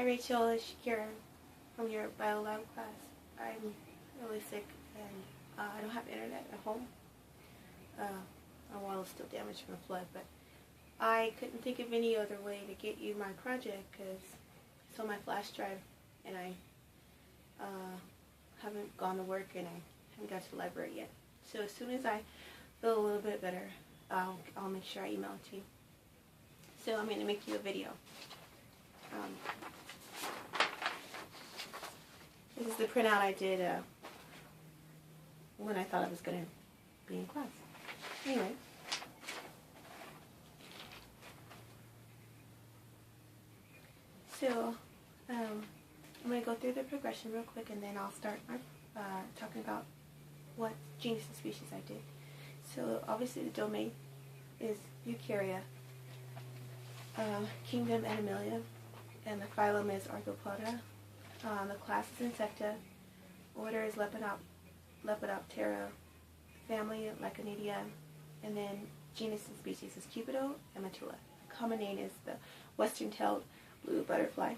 Hi Rachel, it's Shakira from your biolab class. I'm really sick and I don't have internet at home. My wall is still damaged from the flood, but I couldn't think of any other way to get you my project because it's on my flash drive and I haven't gone to work and I haven't got to the library yet. So as soon as I feel a little bit better, I'll make sure I email it to you. So I'm going to make you a video. This is the printout I did when I thought I was going to be in class. Anyway. So, I'm going to go through the progression real quick and then I'll start talking about what genus and species I did. So, obviously the domain is Eukarya, kingdom Animalia, and the phylum is Arthropoda. The class is Insecta, order is Lepidoptera, family Lyconidia, and then genus and species is Cupido and Matula. The common name is the western-tailed blue butterfly.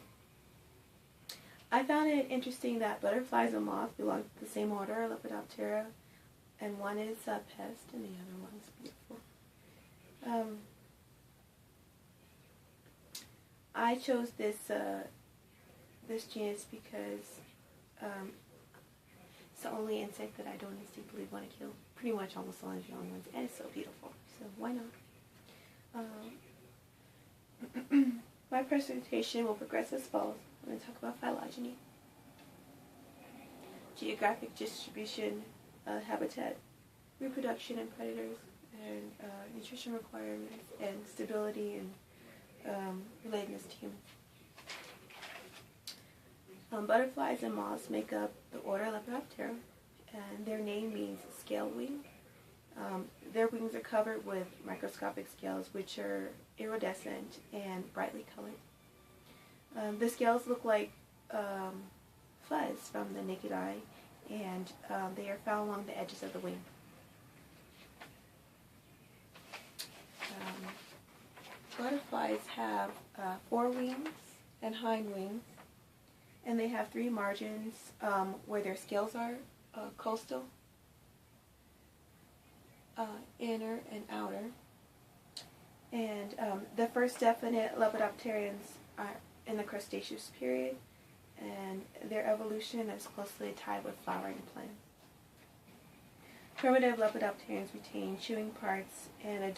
I found it interesting that butterflies and moths belong to the same order, Lepidoptera, and one is a pest and the other one is beautiful. I chose this genus because it's the only insect that I don't instinctively want to kill. Pretty much almost all the young ones, and it's so beautiful. So why not? My presentation will progress as follows. I'm going to talk about phylogeny, geographic distribution, habitat, reproduction and predators, and nutrition requirements, and stability and relatedness to humans. Butterflies and moths make up the order Lepidoptera, and their name means scale wing. Their wings are covered with microscopic scales, which are iridescent and brightly colored. The scales look like fuzz from the naked eye, and they are found along the edges of the wing. Butterflies have forewings and hind wings, and they have three margins where their scales are, costal, inner, and outer. And the first definite Lepidopterans are in the Cretaceous period, and their evolution is closely tied with flowering plants. Primitive Lepidopterans retain chewing parts and as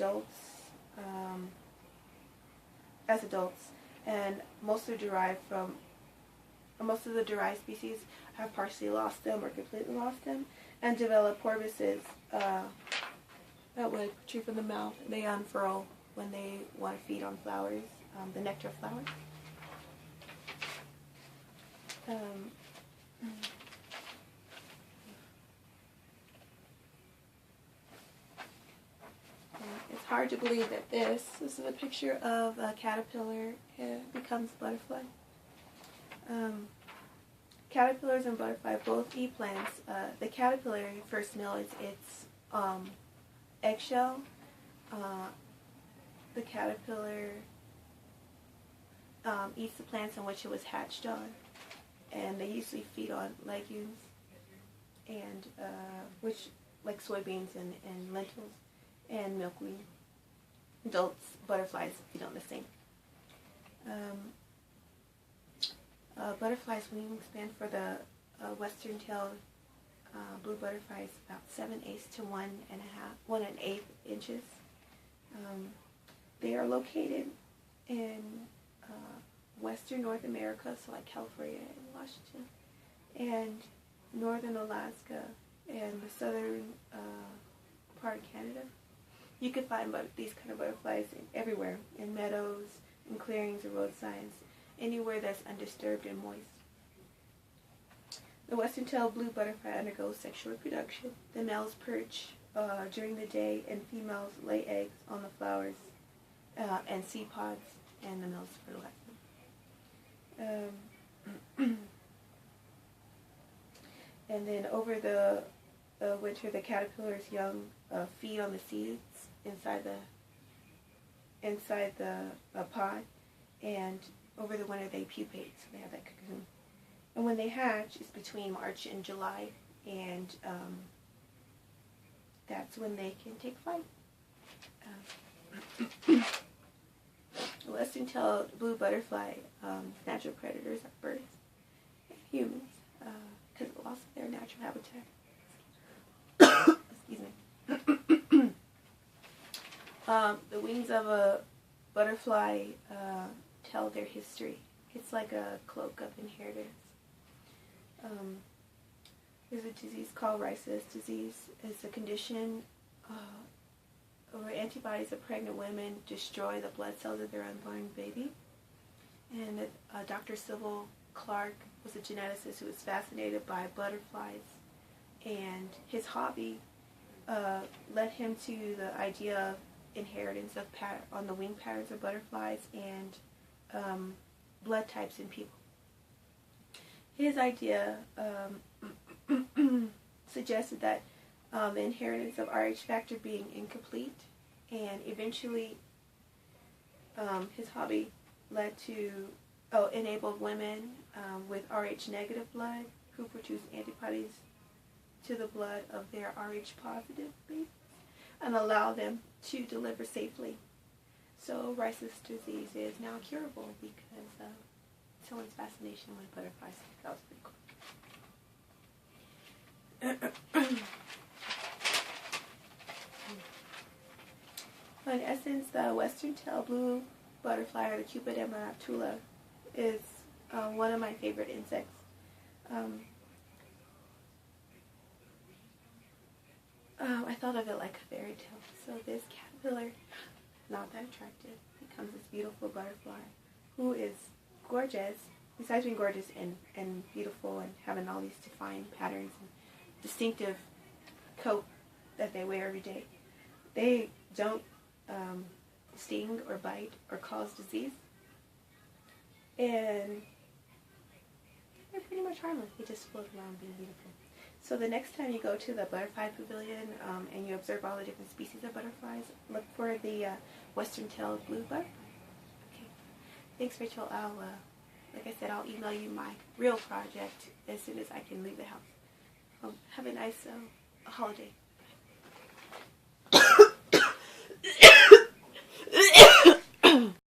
adults, and most of the derived species have partially lost them or completely lost them, and develop porpoises that would protrude from the mouth. They unfurl when they want to feed on flowers, the nectar of flowers. It's hard to believe that this is a picture of a caterpillar becomes a butterfly. Caterpillars and butterflies both eat plants. The caterpillar first meal is its eggshell. The caterpillar eats the plants on which it was hatched on, and they usually feed on legumes and which like soybeans and lentils and milkweed. Adults, butterflies feed on the same. Butterflies' wingspan for the western-tailed blue butterfly is about 7/8 to 1 1/8 inches. They are located in western North America, so like California and Washington, and northern Alaska and the southern part of Canada. You can find these kind of butterflies everywhere, in meadows, in clearings or roadsides, anywhere that's undisturbed and moist. The western-tailed blue butterfly undergoes sexual reproduction. The males perch during the day, and females lay eggs on the flowers and seed pods, and the males fertilize them. And then over the winter, the caterpillar's young feed on the seeds inside the pod, and over the winter they pupate, so they have that cocoon. And when they hatch, it's between March and July, and that's when they can take flight. The western-tailed blue butterfly, natural predators are birds and humans, because it lost their natural habitat. Excuse me. The wings of a butterfly tell their history. It's like a cloak of inheritance. There's a disease called Rice's disease. It's a condition where antibodies of pregnant women destroy the blood cells of their unborn baby. And Dr. Sybil Clark was a geneticist who was fascinated by butterflies. And his hobby led him to the idea of inheritance of on the wing patterns of butterflies and blood types in people. His idea suggested that the inheritance of Rh factor being incomplete, and eventually his hobby led to enabled women with Rh negative blood who produce antibodies to the blood of their Rh positive babies and allow them to deliver safely. So Rice's disease is now curable because of someone's fascination with butterflies. That was pretty cool. In essence, the western-tailed blue butterfly, or the Cupidema naptula, is one of my favorite insects. I thought of it like a fairy tale. So this caterpillar, not that attractive, becomes this beautiful butterfly who is gorgeous, besides being gorgeous and beautiful and having all these defined patterns and distinctive coat that they wear every day. They don't sting or bite or cause disease, and they're pretty much harmless. They just float around being beautiful. So the next time you go to the butterfly pavilion and you observe all the different species of butterflies, look for the western-tailed blue butterfly. Okay. Thanks, Rachel. Like I said, I'll email you my real project as soon as I can leave the house. Have a nice holiday.